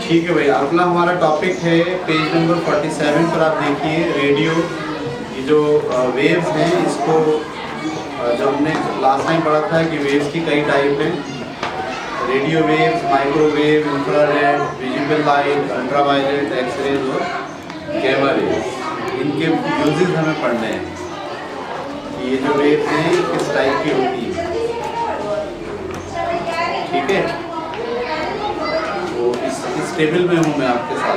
ठीक है भाई, अगला हमारा टॉपिक है पेज नंबर 47 पर। आप देखिए रेडियो, ये जो वेव्स हैं, इसको जब हमने लास्ट टाइम पढ़ा था कि वेव्स की कई टाइप हैं, radio waves, microwave, infrared, visible light, ultraviolet, x rays और गैमा वेव्स। इनके यूजेस हमें पढ़ने हैं कि ये जो वेव्स हैं किस टाइप की होती है। ठीक है, तो इस टेबल में हूँ मैं आपके साथ।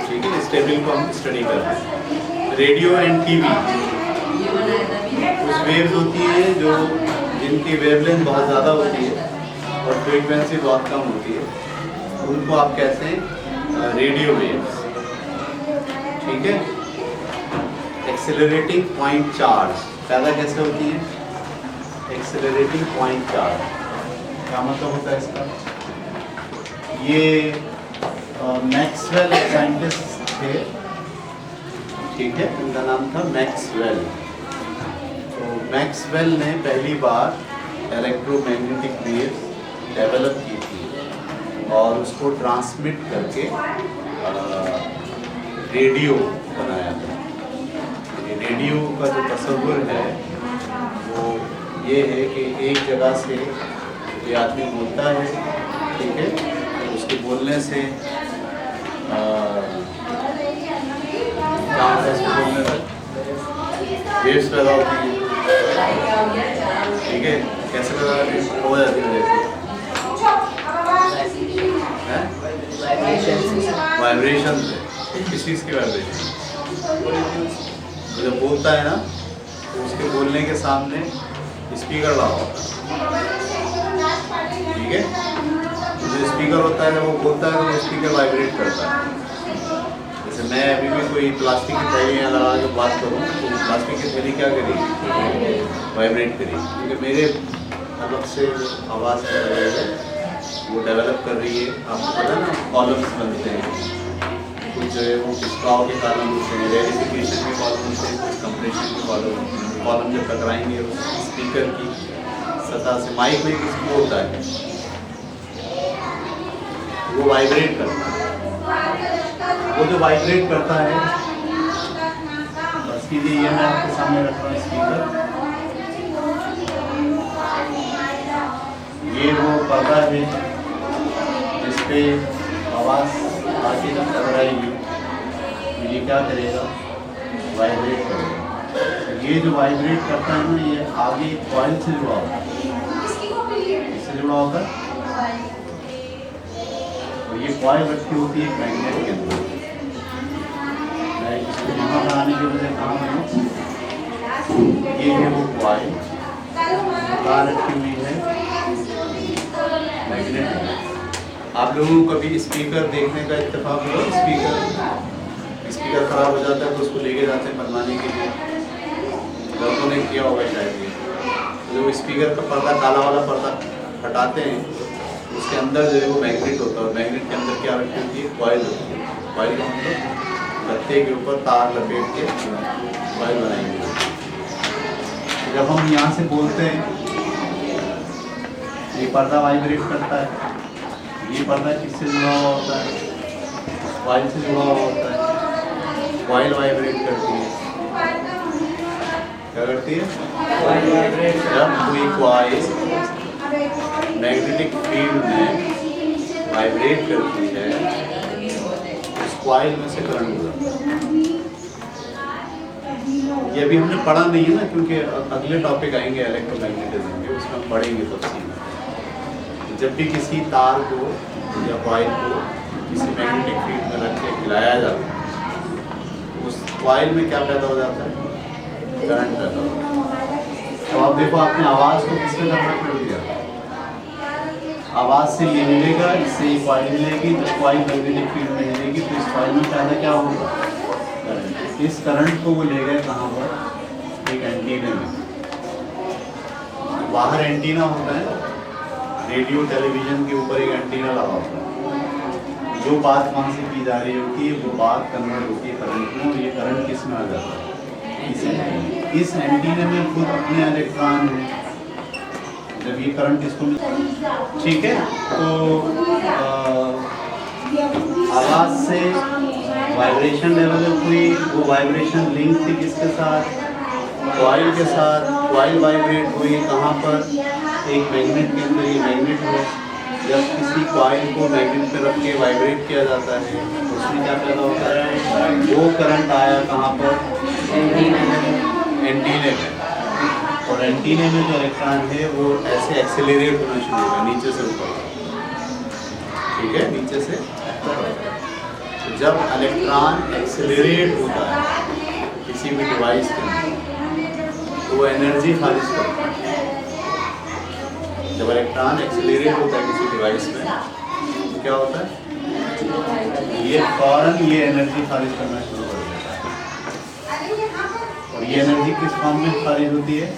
ठीक है, इस टेबल को हम स्टडी कर रहे हैं। रेडियो एंड टीवी कुछ वेव्स होती हैं जो जिनकी वेवलेंथ बहुत ज़्यादा होती है और फ्रीक्वेंसी बहुत कम होती है, उनको आप कहते हैं रेडियो वेव्स। ठीक है, एक्सेलरेटिंग पॉइंट चार्ज पैदा कैसे होती है? एक्सेलरेटिंग पॉइंट चार्ज क्या मतलब होता है इसका? ये मैक्सवेल साइंटिस्ट थे, ठीक है, उनका नाम था मैक्सवेल। तो मैक्सवेल ने पहली बार इलेक्ट्रोमैग्नेटिक वेव्स डेवलप की थी और उसको ट्रांसमिट करके रेडियो बनाया था। ये रेडियो का जो तस्वुर है वो ये है कि एक जगह से ये आदमी बोलता है, ठीक है, तो उसके बोलने से क्या होता है? इसके बोलने से वेव्स पैदा होती हैं। ठीक है, कैसे पैदा हो जाती है? वाइब्रेशन से। किस चीज़ की वाइब्रेशन? जब बोलता है ना तो उसके बोलने के सामने स्पीकर लगा होता है। ठीक है, जो स्पीकर होता है वो बोलता है तो स्पीकर वाइब्रेट करता है। जैसे मैं अभी भी कोई प्लास्टिक की थैली यहाँ लगा के बात करूँ तो प्लास्टिक की थैली क्या करेगी? वाइब्रेट करेगी, क्योंकि मेरे अलग से आवाज़ वो डेवलप कर रही है। आपको पता है ना, कॉलम्स बनते हैं, कुछ जो है वो खिसकाव के कारण होते हैं, रेडिफिकेशन के कॉलम होते हैं, कुछ कंप्रेशन के कॉलम होते हैं। कॉलम जब टकराएंगे उस स्पीकर की सतह से, माइक में किसको होता है, वो वाइब्रेट करता है। वो जो वाइब्रेट करता है, बस कीजिए, ये मैं आपके सामने रख रहा हूँ स्पीकर। ये वो पर्दा है जिस पे आवाज़ आगे जब टकराएगी तो ये क्या करेगा? वाइब्रेट करेगा। ये जो वाइब्रेट करता है ना, ये आगे कॉइल से जुड़ा होता है। इससे जुड़ा होता है और ये कॉइल रखी होती है मैग्नेट के अंदर। मैं इसको यहाँ बनाने की वजह काम है, ये है वो कॉइल कहाँ रखी हुई है? मैग्नेट। आप लोगों को कभी स्पीकर देखने का इत्तेफाक हुआ? स्पीकर खराब हो जाता है तो उसको लेके जाते हैं बनवाने के लिए, लोगों ने किया होगा शायद। ये जो स्पीकर का पर्दा, काला वाला पर्दा हटाते हैं, उसके अंदर जो है वो मैग्नेट होता है। मैग्नेट के अंदर क्या रखी होती है? कॉइल होती है। कॉइल का मतलब गत्ते के ऊपर तार लपेट के कॉइल बनाएंगे। जब हम यहाँ से बोलते हैं ये पर्दा वाइब्रेट करता है। ये पर्दा किससे जुड़ा हुआ होता है? कॉइल से जुड़ा हुआ होता है। कॉइल वाइब्रेट करती है। क्या करती है? जब कोई कॉइल मैग्नेटिक फील्ड में वाइब्रेट करती है, उस कॉइल में से करंट होता है। ये अभी हमने पढ़ा नहीं है ना, क्योंकि अगले टॉपिक आएंगे इलेक्ट्रोमैग्नेटिज्म के, उसमें हम पढ़ेंगे तफसील में। जब भी किसी तार को या कॉइल को किसी मैग्नेटिक फील्ड में रख के हिलाया जाता है, उस कॉइल में क्या पैदा हो जाता है? करंट पैदा होता है। तो आप देखो, आपने आवाज़ को किसके तरफ कर दिया? आवाज़ से ये मिलेगा, इससे ये कॉइल मिलेगी। जब कॉइल मैग्नेटिक फील्ड में मिलेगी तो इस कॉइल में पैदा क्या होगा? करंट। इस करंट को वो ले गए कहाँ पर? एक एंटीने में। बाहर एंटीना होता है, रेडियो टेलीविज़न के ऊपर एक एंटीना लगा होता है। जो बात वहाँ से की जा रही होती है वो बात कन्वर्ट होती है करंट में, और ये करंट किस में आ जाता है? इस एंटीने में खुद अपने इलेक्ट्रॉन हैं। जब ये करंट इसको, ठीक है, तो आवाज़ से वाइब्रेशन डेवलप हुई, वो वाइब्रेशन लिंक थी किसके साथ, कॉइल के साथ, कॉइल वाइब्रेट हुई कहाँ पर, एक मैग्नेट के अंदर, ये मैग्नेट है, जब किसी कॉइल को मैग्नेट पे रख के वाइब्रेट किया जाता है उसमें क्या पैदा होता है, वो करंट आया कहाँ पर, एंटीने में, और एंटीने में जो इलेक्ट्रॉन है वो ऐसे एक्सेलरेट होना शुरू होगा नीचे से ऊपर, ठीक है, नीचे से ऊपर। तो जब इलेक्ट्रॉन एक्सेलरेट होता है किसी भी डिवाइस के अंदर तो वो एनर्जी खारिज करता है। जब इलेक्ट्रॉन एक्सेलरेट होता है किसी डिवाइस में तो क्या होता है, ये फौरन ये एनर्जी खारिज करना शुरू कर देता है। और ये एनर्जी किस फॉर्म में खारिज होती है,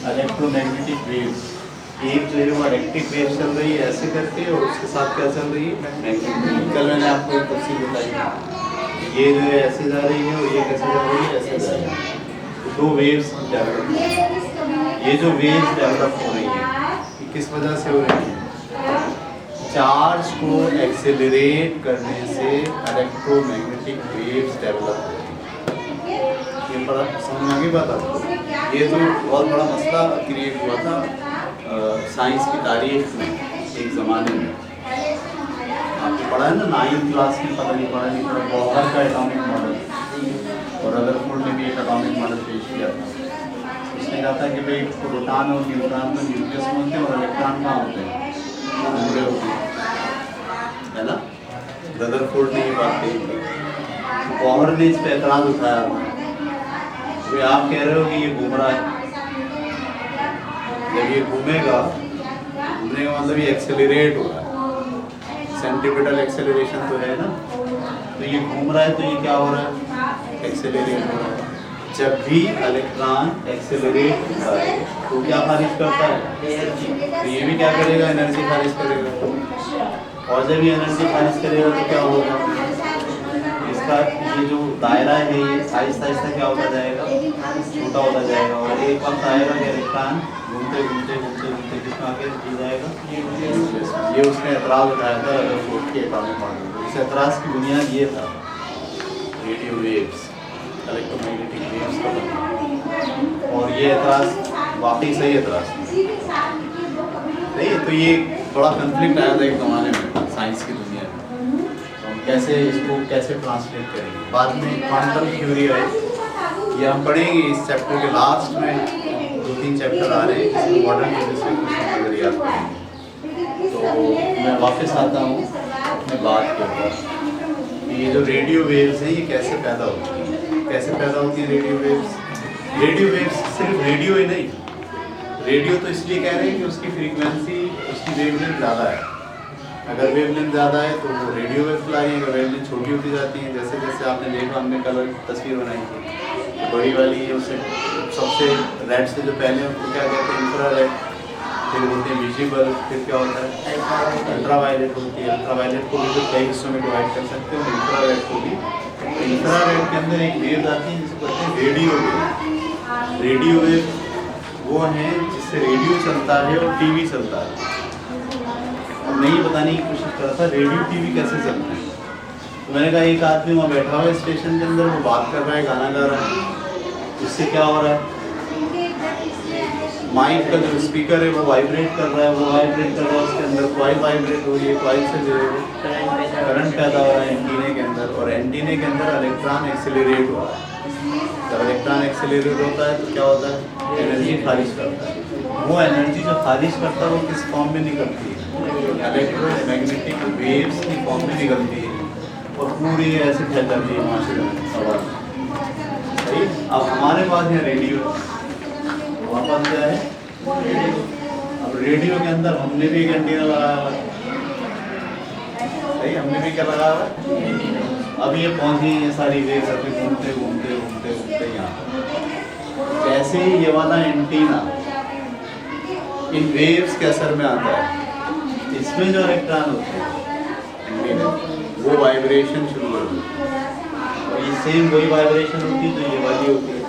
इलेक्ट्रोमैग्नेटिक वेव्स। एक जो है वो इलेक्ट्रिक वेव चल रही है ऐसे करके, और उसके साथ क्या चल रही है, मैग्नेटिक। कल मैंने आपको एक तफसील बताई, ये जो है ऐसे जा रही है और ये कैसे जा रही है, ऐसे जा रही है। तो दो वेव्स डेवलप, ये जो वेव्स डेवलप हो रही है ये किस वजह से हो रही है, चार्ज को एक्सेलरेट करने से इलेक्ट्रोमैग्नेटिक वेव्स डेवलप हो रही है। ये बड़ा समझ में आ गई बात आपको। ये तो बहुत बड़ा मसला क्रिएट हुआ था साइंस की तारीख में एक ज़माने में। आपने पढ़ा है ना 9th क्लास में, पता नहीं पढ़ा नहीं पढ़ा, बॉहर का एटॉमिक मॉडल, और रदरफोर्ड ने भी एक एटॉमिक मॉडल पेश किया था। उसने कहा था कि भाई प्रोटॉन और न्यूट्रॉन में न्यूक्लियस में होते हैं और इलेक्ट्रॉन कहाँ होते हैं, घूम रहे होते हैं, है ना। रदरफोर्ड ने ये बात कही थी। बॉहर ने इस पर एतराज़ उठाया, तो आप कह रहे हो कि ये घूम रहा है, जब ये घूमेगा, घूमने का मतलब ये एक्सेलरेट हो रहा है, सेंट्रीपिटल एक्सेलरेशन तो है ना, तो ये घूम रहा है तो ये क्या हो रहा है, एक्सेलरेट हो रहा है। जब भी इलेक्ट्रॉन एक्सेलरेट होता है तो क्या खारिज करता है, तो ये भी क्या करेगा, एनर्जी खारिज करेगा। और जब ये एनर्जी खारिज करेगा तो क्या होगा, इसका ये जो दायरा है ये आहिस्ता आहिस्ता क्या होता जाएगा, छोटा होता जाएगा, और एक वक्त आएगा कि इलेक्ट्रॉन घूमते घूमते घूमते घूमते किसमें आके जी जाएगा। ये उसने एतराज़ उठाया था रदरफोर्ड के एटॉमिक मॉडल। इस एतराज़ की बुनियाद ये था, रेडियो वेव्स, इलेक्ट्रोमैग्नेटिक वेव्स का बनना, और ये एतराज़ वाकई सही एतराज़ नहीं। तो ये बड़ा कन्फ्लिक्ट आया था एक ज़माने में साइंस की दुनिया में, तो हम कैसे इसको कैसे ट्रांसलेट करेंगे। बाद में क्वांटम थ्योरी आई, ये हम पढ़ेंगे इस चैप्टर के लास्ट में, 2-3 चैप्टर आ रहे हैं इसमें मॉडर्न फिजिक्स में कुछ नज़रियात पढ़ेंगे। तो मैं वापस आता हूँ अपने बात के ऊपर, ये जो रेडियो वेव्स हैं ये कैसे पैदा होती हैं, कैसे पैदा होती हैं रेडियो वेव्स। रेडियो वेव्स सिर्फ रेडियो ही नहीं, रेडियो तो इसलिए कह रहे हैं कि उसकी फ्रीक्वेंसी, उसकी वेवलेंथ ज़्यादा है। अगर वेवलेंथ ज़्यादा है तो वो रेडियो वेव फैलाई है, अगर वेवलेंथ छोटी होती जाती है, जैसे जैसे आपने देखा, हमने कल तस्वीर बनाई थी, तो बड़ी वाली उससे सबसे रेड से जो पहले उनको क्या कहते हैं, इंफ्रारेड, फिर होते हैं विजिबल, फिर क्या होता है अल्ट्रावायलेट होती है। अल्ट्रावायलेट को भी तो कई हिस्सों में डिवाइड कर सकते हो, इंफ्रारेड को भी। इंफ्रारेड के अंदर एक वेव आती है जिसको कहते हैं रेडियो वेव। रेडियो वेव वो हैं जिससे रेडियो चलता है और टीवी चलता है। अब मैं ये बताने की कोशिश कर रहा था रेडियो टीवी कैसे चलते हैं, तो मैंने कहा एक आदमी वहाँ बैठा हुआ है स्टेशन के अंदर, वो बात कर रहा है, गाना गा रहा है, इससे क्या हो रहा है, माइक का जो स्पीकर है वो वाइब्रेट कर रहा है, वो वाइब्रेट कर रहा है, उसके अंदर कॉइल वाइब्रेट हो रही है, कॉइल से जो है करंट पैदा हो रहा है एंटीने के अंदर, और एंटीने के अंदर इलेक्ट्रॉन एक्सेलरेट हो रहा है। जब इलेक्ट्रॉन एक्सेलरेट होता है तो क्या होता है, एनर्जी खारिज करता है। वो एनर्जी जो खारिज करता है वो किस फॉर्म में निकलती है, इलेक्ट्रोमैग्नेटिक वेव्स की फॉर्म में निकलती है, और पूरी ऐसे फैल जाती है माशरे में आवाज़। सही। अब हमारे पास है रेडियो, हमारे पास क्या है रेडियो। अब रेडियो के अंदर हमने भी एक एंटीना लगाया हुआ है, सही, हमने भी क्या लगाया हुआ है। अब ये पहुंची ये सारी वेव्स अभी घूमते घूमते घूमते घूमते यहाँ, कैसे ये वाला एंटीना इन वेव्स के असर में आता है, इसमें जो इलेक्ट्रॉन होते हैं वो वाइब्रेशन शुरू कर देते हैं, और ये सेम वही वाइब्रेशन होती है तो ये वाली होती है,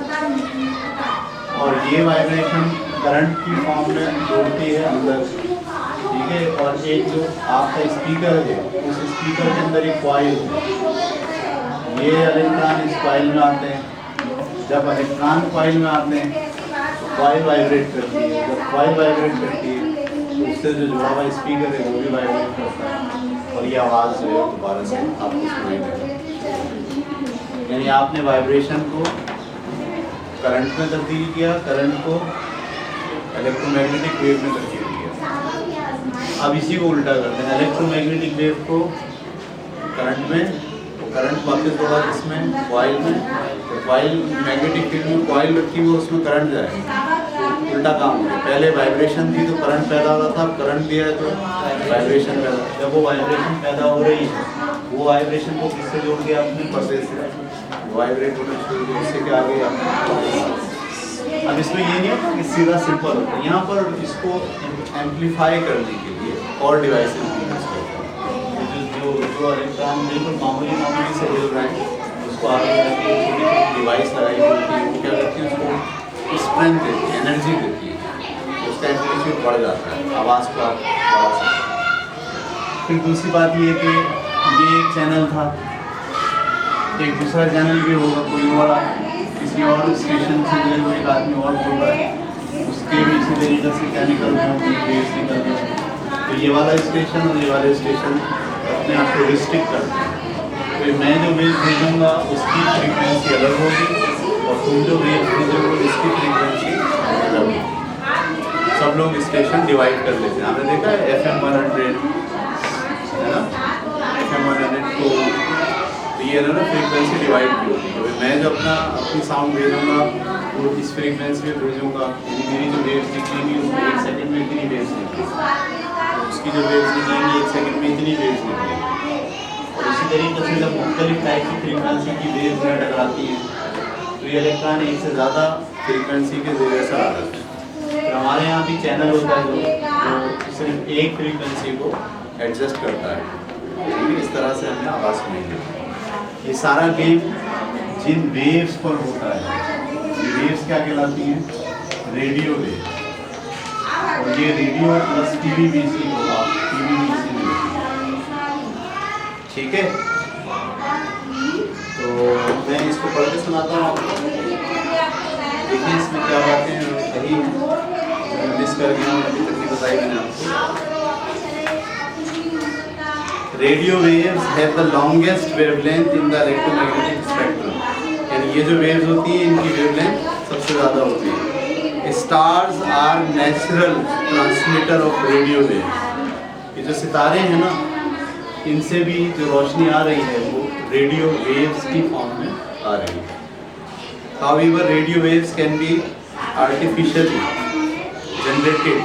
और ये वाइब्रेशन करंट की फॉर्म में जोड़ती है अंदर, ठीक है। और एक जो आपका स्पीकर है उस स्पीकर के अंदर एक कॉइल है, ये इलेक्ट्रॉन इस कॉइल में आते हैं। जब इलेक्ट्रॉन कॉइल में आते हैं तो कॉइल वाइब्रेट करती है, जब कॉइल वाइब्रेट करती है तो उससे जो जुड़ा हुआ स्पीकर है वो भी वाइब्रेट करता है और ये आवाज़ जो है दोबारा से आपको सुनाई देगी। यानी आपने वाइब्रेशन को करंट में तब्दील किया, करंट को इलेक्ट्रोमैग्नेटिक वेव में तब्दील किया। अब इसी को उल्टा करते हैं, इलेक्ट्रोमैग्नेटिक वेव को करंट में, तो करंट वापस होगा इसमें कॉइल में, तो कॉइल मैग्नेटिक फील्ड में कॉइल रखी हुई उसमें करंट जाएगा, तो उल्टा काम हो गया। पहले वाइब्रेशन थी तो करंट पैदा हो रहा था, अब करंट दिया है तो वाइब्रेशन पैदा। जब वो वाइब्रेशन पैदा हो रही है वो वाइब्रेशन को किससे जोड़ दिया आपने, पर्दे से वाइब्रेट होना शुरू किया, इससे क्या आ गया। अब इसमें ये नहीं होता कि सीधा सिंपल होता है, यहाँ पर इसको एम्पलीफाई करने के लिए और डिवाइसेस भी यूज करते हैं। जो इलेक्ट्रॉन बिल्कुल मामूली से हिल रहे हैं उसको आगे करके छोटी छोटी डिवाइस लगाई होती है, वो क्या करती है उसको स्ट्रेंथ देती है, एनर्जी देती है, उसका एम्पलीट्यूड बढ़ जाता है, आवाज़ को आप बढ़ा सकते हैं। फिर दूसरी बात ये कि ये एक चैनल था, एक दूसरा चैनल भी होगा, कोई और किसी और स्टेशन से जो है एक आदमी और बोल रहा है, उसके भी इसी तरीके से क्या निकल रहे हैं, वेव्स निकल रहे हैं। तो ये वाला स्टेशन और ये वाले स्टेशन अपने आप को रिस्ट्रिक्ट करते हैं। तो मैं जो वेव भेजूँगा उसकी फ्रीक्वेंसी अलग होगी और तुम जो वेव भेजोगे उसकी फ्रीक्वेंसी अलग होगी। सब लोग स्टेशन डिवाइड कर लेते हैं, आपने देखा है FM 100 है ना, FM 100 तो ये ना फ्रीक्वेंसी डिवाइड की होती है। तो मैं जब अपनी साउंड भेजूँगा वो इस फ्रीक्वेंसी में भेजूँगा, मेरी जो वेव्स निकलेंगी उसमें 1 सेकंड में इतनी वेव्स निकलेंगी, उसकी जो वेव्स निकलेंगी 1 सेकंड में इतनी वेव्स निकलेंगी। और इसी तरीके से जब मुख्तलिफ टाइप की फ्रीक्वेंसी की वेव्स में टकराती हैं तो ये इलेक्ट्रॉन एक से ज़्यादा फ्रीक्वेंसी के ज़रिए से आ जाते हैं। फिर हमारे यहाँ भी चैनल होता है जो सिर्फ एक फ्रीक्वेंसी को एडजस्ट करता है, ठीक है। इस तरह से हमें आवाज़ सुनेंगे। ये सारा गेम जिन वेव्स पर होता है, ये वेव्स क्या कहलाती हैं, रेडियो वेव। और ये रेडियो प्लस TVBC होगा, TVBC में, ठीक है। तो मैं इसको पढ़ के सुनाता हूँ, देखिए इसमें क्या बातें हैं सही मिस कर गया हूँ, अभी तक नहीं बताई मैंने आपको। Radio waves have the longest wavelength in the electromagnetic spectrum, यानी ये जो वेव्स होती हैं इनकी वेवलेंथ सबसे ज़्यादा होती है। Stars are natural transmitter of radio waves, ये जो सितारे हैं ना इनसे भी जो रोशनी आ रही है वो रेडियो वेव्स की फॉर्म में आ रही है। However radio waves can be artificially generated,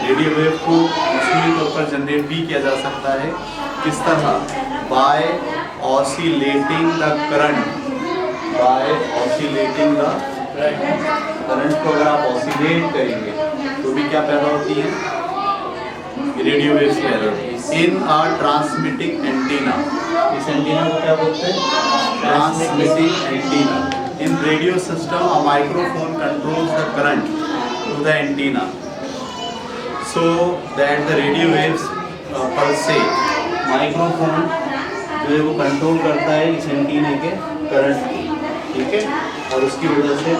radio wave को मशीनी तौर पर जनरेट भी किया जा सकता है। किस तरह, by oscillating the current, by oscillating the current को अगर आप ऑसिलेट करेंगे तो भी क्या पैदा होती है, रेडियो वेव्स पैदा होती है। इन आ ट्रांसमिटिंग एंटीना, इस एंटीना को क्या बोलते हैं, transmitting antenna. In radio system a microphone controls the current to the antenna so that the radio waves pulsate, microphone जो है वो कंट्रोल करता है इस एंटीने के करंट को, ठीक है। और उसकी वजह से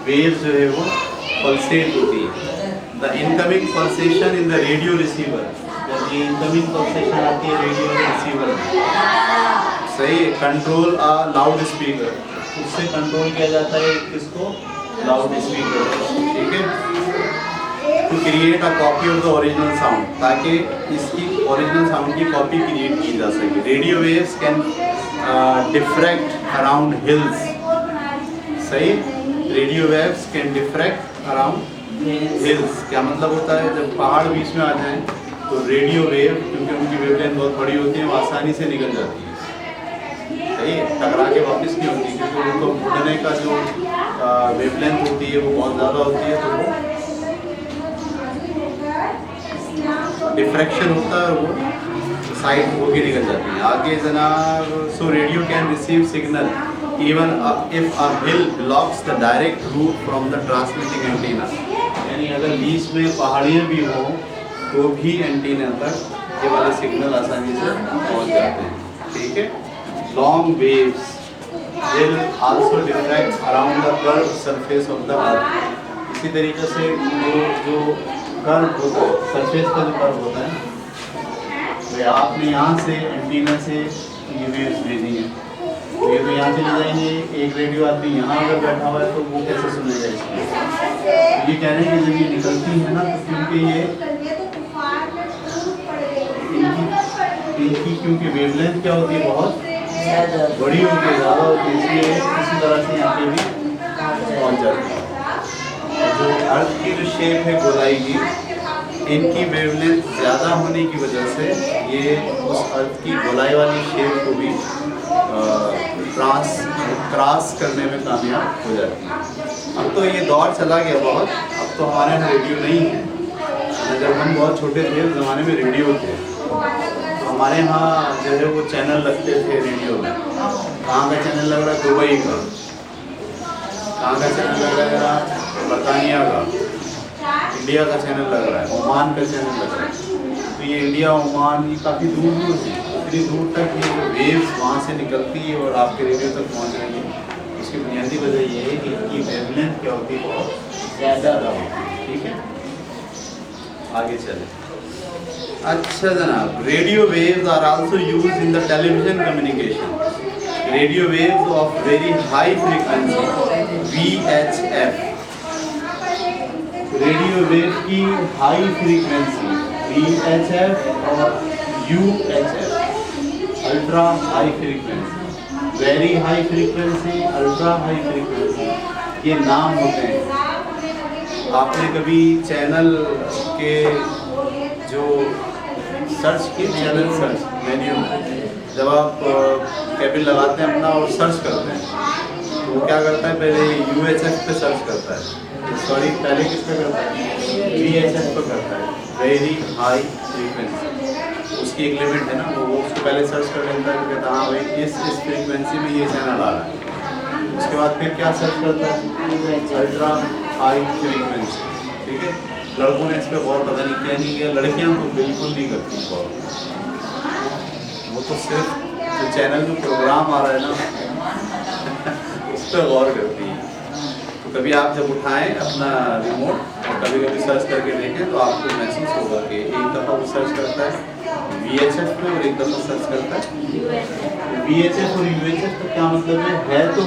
वेव्स जो है वो पल्सेट होती है। The incoming pulsation in the radio receiver, जब ये इनकमिंग पल्सेशन आती है रेडियो रिसीवर में, सही है, कंट्रोल अ लाउड स्पीकर, उससे कंट्रोल किया जाता है किसको, लाउड स्पीकर, ठीक है। To create a copy of the original sound, ताकि इसकी ओरिजिनल साउंड की कॉपी क्रिएट की जा सके। Radio waves can diffract around hills, सही, radio waves can diffract around hills. क्या मतलब होता है, जब पहाड़ बीच में आ जाएं तो रेडियो वेव, क्योंकि उनकी वेवलेंथ बहुत बड़ी होती है, वो आसानी से निकल जाती है, सही है, टकरा के वापस नहीं होती, क्योंकि उनको उड़ने का जो वेवलेंथ होती है वो बहुत ज़्यादा होती है, तो वो डिफ्रैक्शन होता है और वो साइड होके निकल जाती है आगे जनाब। So radio can receive signal even if a hill blocks the direct route from the transmitting antenna, यानी अगर बीच में पहाड़ियाँ भी हों तो भी एंटीना तक ये वाले सिग्नल आसानी से पहुँच जाते हैं, ठीक है। Long waves will also diffract around the curved surface of the earth। इसी तरीके से जो कर्व होता है, सरफेस का जो कर्व होता है ना, तो आपने यहाँ से एंटीना से ये वेव्स भेजी हैं, तो ये तो यहाँ चले जाएंगे। एक रेडियो आदमी यहाँ अगर बैठा हुआ है तो वो कैसे सुनेगा इसको। तो ये कह रहे हैं कि जब ये निकलती है ना, तो क्योंकि ये इनकी क्योंकि वेवलेंथ क्या होती है, बहुत बड़ी होती है, ज़्यादा होती है, इसलिए इसी तरह से यहाँ पे भी पहुँच जाती है। जो अर्थ की जो शेप है गोलाई की, इनकी वेवलेंथ ज़्यादा होने की वजह से ये उस अर्थ की गोलाई वाली शेप को भी क्रॉस करने में कामयाब हो जाती है। अब तो ये दौर चला गया बहुत, अब तो हमारे यहाँ रेडियो नहीं है। जब हम बहुत छोटे थे उस ज़माने में रेडियो थे, तो हमारे यहाँ जो है वो चैनल लगते थे रेडियो में। कहाँ का चैनल लग रहा है, दुबई का। कहाँ का चैनल लग रहा है, बरतानिया का। इंडिया का चैनल लग रहा है, ओमान का चैनल लग रहा है। तो ये इंडिया ओमान ये काफ़ी दूर दूर से, इतनी दूर तक ये वेव्स वहाँ से निकलती है और आपके रेडियो तक पहुँच रही है। उसकी बुनियादी वजह ये है कि इनकी वेवलेंथ क्या होती है, बहुत ज़्यादा होती है, ठीक है। आगे चले। अच्छा जनाब, radio waves are also used in the television communication. Radio waves of very high frequency VHF, radio wave की हाई फ्रीक्वेंसी VHF और UHF, ultra high frequency, very high frequency, ultra high frequency, ये नाम होते हैं। आपने कभी channel के जो सर्च की, चैनल सर्च मेन्यू में जब आप केबिन लगाते हैं अपना और सर्च करते हैं, तो वो क्या करता है, पहले UHF पे सर्च करता है, सॉरी पहले किस पे करता है, VHF पे करता है, वेरी हाई फ्रीक्वेंसी। उसकी एक लिमिट है ना, वो उसको पहले सर्च कर लेता है, कहता है हाँ भाई इस फ्रीक्वेंसी में ये चैनल आ रहा है। उसके बाद फिर क्या सर्च करता है, अल्ट्रा हाई फ्रीक्वेंसी, ठीक है। लड़कों ने इस पर गौर पता नहीं क्या नहीं किया, लड़कियाँ तो बिल्कुल नहीं करती गौर, वो तो सिर्फ जो चैनल में प्रोग्राम आ रहा है ना उस पर गौर करती है। तो कभी आप जब उठाएं अपना रिमोट और कभी कभी सर्च करके देखें तो आपको महसूस होगा कि एक दफ़ा वो सर्च करता है VHF में और एक दफ़ा सर्च करता है VHF और UHF का क्या मतलब है तो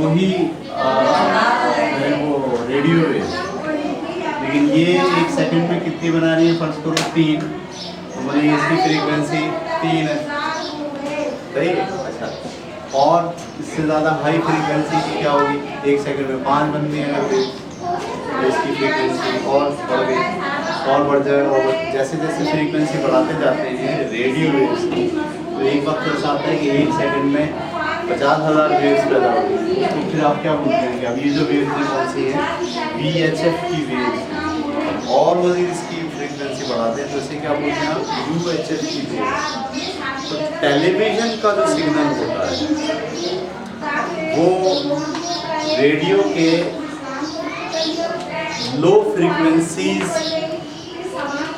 वही वो रेडियो वेव, लेकिन ये एक सेकंड में कितनी बना रही है, फर्ज करो 3, तो वही इसकी फ्रीक्वेंसी 3 है, सही है। अच्छा, और इससे ज़्यादा हाई फ्रीक्वेंसी की क्या होगी, एक सेकंड में 5 बनती है अगर तो इसकी फ्रीक्वेंसी और बढ़ गई और बढ़ जाए, और जैसे जैसे फ्रीक्वेंसी बढ़ाते जाते हैं रेडियो वेव्स की, तो एक वक्त ऐसा आता है कि एक सेकंड में 50,000 वेव्स पैदा होगी। तो फिर आप क्या बोलते हैं कि अब ये जो वेव्स हैं कौन सी है, VHF की वेव्स, और मज़ीद इसकी फ्रीक्वेंसी बढ़ाते हैं तो इसे क्या बोलते हैं आप, UHF की वेव्स। तो टेलीविज़न का जो सिग्नल होता है वो रेडियो के लो फ्रीक्वेंसीज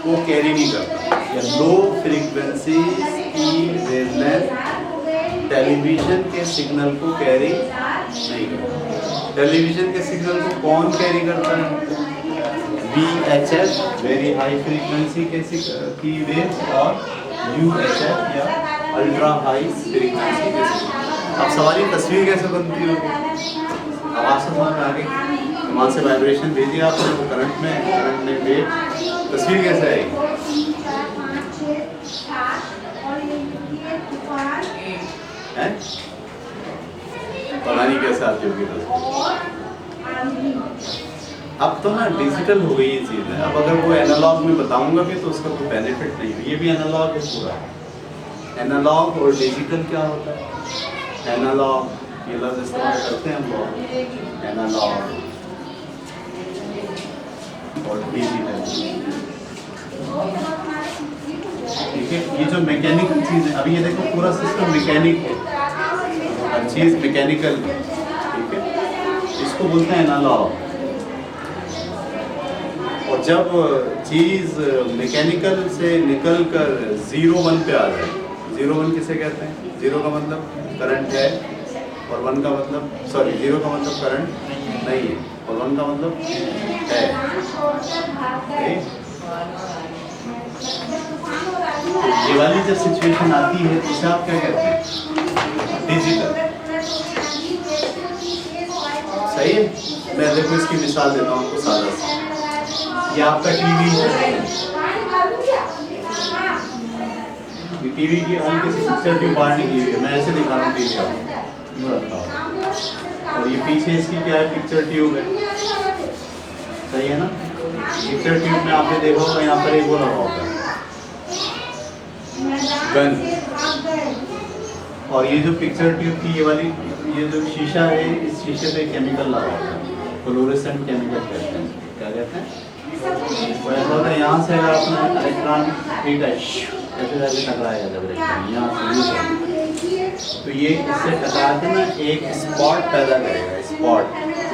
को कैरी नहीं करता, या लो फ्रीक्वेंसीज की वेवलेंथ टेलीविज़न के सिग्नल को कैरी नहीं करता। टेलीविज़न के सिग्नल को कौन कैरी करता है, VHF वेरी हाई फ्रीक्वेंसी की वेव्स और UHF या अल्ट्रा हाई फ्रीक्वेंसी के सिग्नल। अब सवाल तस्वीर कैसे बनती होगी, आवाज़ से समझ में आ गई, वहाँ से वाइब्रेशन भेजिए आपने वो करंट में वेव, तस्वीर कैसे आएगी, हैं? पता नहीं कैसे आती होगी तस्वीर। अब तो ना डिजिटल हो गई ये चीज़ है, अब अगर वो एनालॉग में बताऊंगा भी तो उसका कोई बेनिफिट नहीं है। ये भी एनालॉग है पूरा। एनालॉग और डिजिटल क्या होता है, एनालॉग ये लफ्ज़ इस्तेमाल करते हैं हम लोग, एनालॉग और डिजिटल, ठीक है। ये जो मैकेनिकल चीज़ है, अभी ये देखो पूरा सिस्टम मैकेनिक है, हर चीज़ मैकेनिकल है, ठीक है, इसको बोलते हैं एनालॉग। और जब चीज़ मैकेनिकल से निकल कर 0-1 पे आ जाए, 0-1 किसे कहते हैं? 0 का मतलब करंट है और 1 का मतलब 0 का मतलब करंट नहीं है और 1 का मतलब है, तो ये वाली जब सिचुएशन आती है तो इसे आप क्या कहते हैं? डिजिटल। सही है। मैं देखो इसकी मिसाल देता हूँ आपको सादा सी। ये आपका टीवी है, ये टीवी की हल्की सी पिक्चर ट्यूब बाहर निकली हुई है, मैं ऐसे दिखा रहा हूँ टीवी आपको, यूँ रखा हूँ, और ये पीछे इसकी क्या है? पिक्चर ट्यूब है, सही है ना? पिक्चर ट्यूब में आपने देखा होगा यहाँ पर एक वो लगा होगा गन, और ये जो पिक्चर ट्यूब की ये वाली ये जो शीशा है, इस शीशे पे केमिकल लगा होता है, फ्लोरेसेंट केमिकल कहते हैं। क्या कहते हैं? वो ऐसा होता है, यहाँ से अगर अपना इलेक्ट्रॉन ठीक है ऐसे जाके टकराएगा, जब इलेक्ट्रॉन यहाँ से तो ये इससे टकरा के ना एक स्पॉट पैदा करेगा। स्पॉट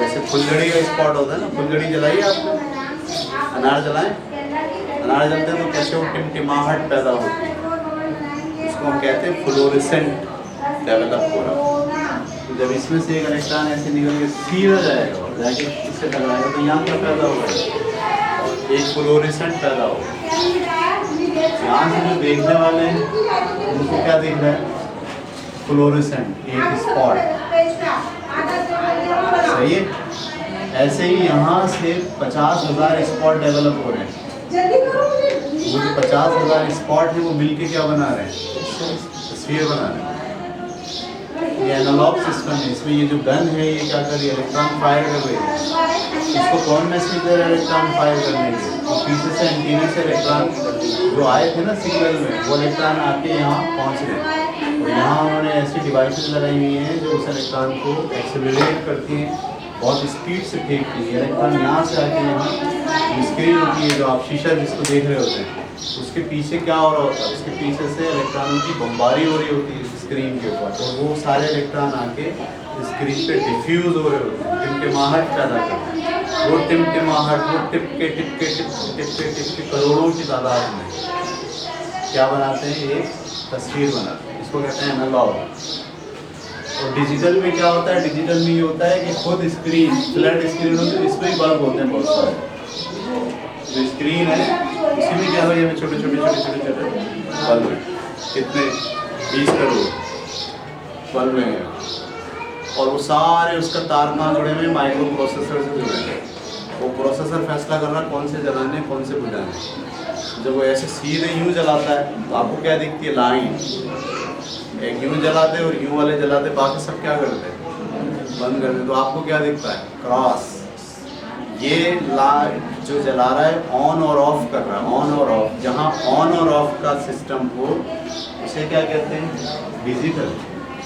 जैसे फुलझड़ी का स्पॉट होता है ना, फुलझड़ी जलाइए आपने, अनार जलाएं, अनार जलते हैं तो कैसे वो टिमटिमाहट पैदा होती है, उसको हम कहते हैं फ्लोरेसेंट डेवलप हो रहा। तो जब इसमें से एक इलेक्ट्रॉन ऐसे निकल के सीधा जाएगा और जाके इससे टकराएगा तो यहाँ क्या पैदा होगा? एक फ्लोरेसेंट पैदा होगा। यहाँ से जो देखने वाले हैं उनको क्या दिख रहा है? फ्लोरेसेंट, एक स्पॉट, सही है। ऐसे ही यहाँ से 50,000 स्पॉट डेवलप हो रहे हैं। वो जो 50,000 स्पॉट है वो मिलके क्या बना रहे हैं? तस्वीर बना रहे हैं। ये एनालॉग सिस्टम है। इसमें ये जो गन है ये क्या कर रही है? इलेक्ट्रॉन फायर कर रही है। इसको कौन मैसेज दे रहा है इलेक्ट्रॉन फायर करने के? तो पीछे से एंटीना से इलेक्ट्रॉन जो आए थे ना सिग्नल में, वो इलेक्ट्रॉन आके यहाँ पहुँच रहे हैं। और यहाँ उन्होंने ऐसी डिवाइसेस लगाई हुई हैं जो उस इलेक्ट्रॉन को एक्सेलरेट करती हैं, बहुत स्पीड से फेंकती है। इलेक्ट्रॉन यहाँ से आके यहाँ स्क्रीन होती है जो आप शीशा जिसको देख रहे होते हैं, उसके पीछे क्या हो रहा होता है? उसके पीछे से इलेक्ट्रॉनों की बमबारी हो रही होती है स्क्रीन के ऊपर, और वो सारे इलेक्ट्रॉन आके स्क्रीन पे डिफ्यूज हो रहे होते हैं, टिमटिमाहट पैदा करते हैं। वो टिमटिमाहट वो टिप के करोड़ों की तादाद में क्या बनाते हैं? एक तस्वीर बनाते हैं। इसको कहते हैं एनालॉग। और डिजिटल में क्या होता है? डिजिटल में ये होता है कि खुद स्क्रीन, फ्लैट स्क्रीन होती है, इसमें ही बल्ब होते हैं बहुत सारे। जो स्क्रीन है उसी में क्या हो, ये छोटे बल्ब है, कितने 20 करोड़ बल्ब हैं, और वो सारे उसका तार कहाँ जुड़े हुए? माइक्रो प्रोसेसर से जुड़े हैं। वो प्रोसेसर फैसला कर रहा है कौन से जलाने कौन से बुझाने। जब वो ऐसे सीधे यूँ जलाता है तो आपको क्या दिखती है? लाइन। एक यूँ जलाते और यूँ वाले जलाते, बाकी सब क्या करते हैं? बंद करते। तो आपको क्या दिखता है? क्रॉस। ये लाइट जो जला रहा है ऑन और ऑफ कर रहा है, ऑन और ऑफ। जहाँ ऑन और ऑफ का सिस्टम हो उसे क्या कहते हैं? डिजिटल।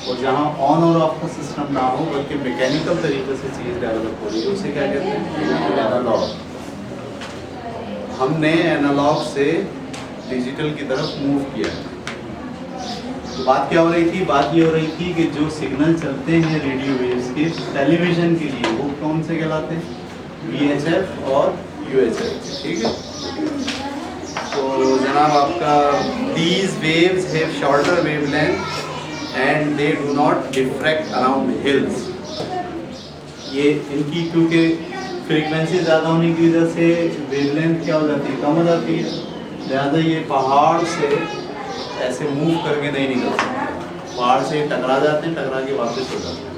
और जहाँ ऑन और ऑफ का सिस्टम ना हो बल्कि मैकेनिकल तरीके से चीज़ डेवलप हो रही है उसे क्या कहते हैं? एनालॉग। हमने एनालॉग से डिजिटल की तरफ मूव किया। तो बात क्या हो रही थी? बात ये हो रही थी कि जो सिग्नल चलते हैं रेडियो वेव्स के टेलीविज़न के लिए वो कौन से कहलाते हैं? VHF और UHF, ठीक है। तो जनाब आपका these waves have shorter wavelength and they do not diffract around hills। ये इनकी क्योंकि फ्रीक्वेंसी ज़्यादा होने की वजह से वेवलेंथ क्या हो जाती है? कम हो जाती है, लिहाजा ये पहाड़ से ऐसे मूव करके नहीं निकल सकते। पहाड़ से टकरा जाते हैं, टकरा के वापस हो जाते हैं।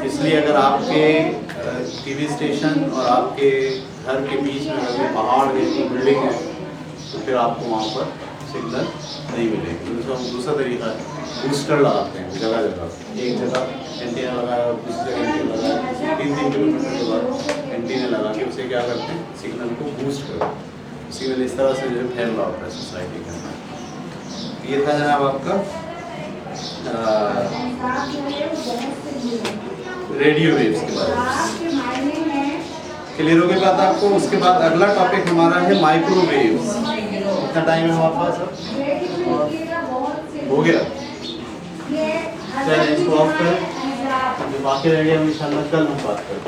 इसलिए अगर आपके टीवी स्टेशन और आपके घर के बीच में अगर पहाड़ है, बिल्डिंग है, तो फिर आपको वहाँ पर सिग्नल नहीं मिलेगा। दूसरा तरीका है बूस्टर लगाते हैं जगह जगह। एक जगह एंटीना लगाया और दूसरी जगह एंटीना लगाया, 3-3 किलोमीटर के बाद एंटीना लगा के उसे क्या करते हैं? सिग्नल को बूस्ट करते हैं। सिग्नल इस तरह से जो है फैल रहा होता है सोसाइटी के अंदर। ये था जनाब आपका रेडियो वेव्स के बारे में। क्लियर हो गई बात आपको? उसके बाद अगला टॉपिक हमारा है माइक्रोवेव्स। कितना टाइम है हमारे पास? हो गया। चलें इसको ऑफ करें, जो बाकी रह गया हम इंशाल्लाह कल हम बात करें।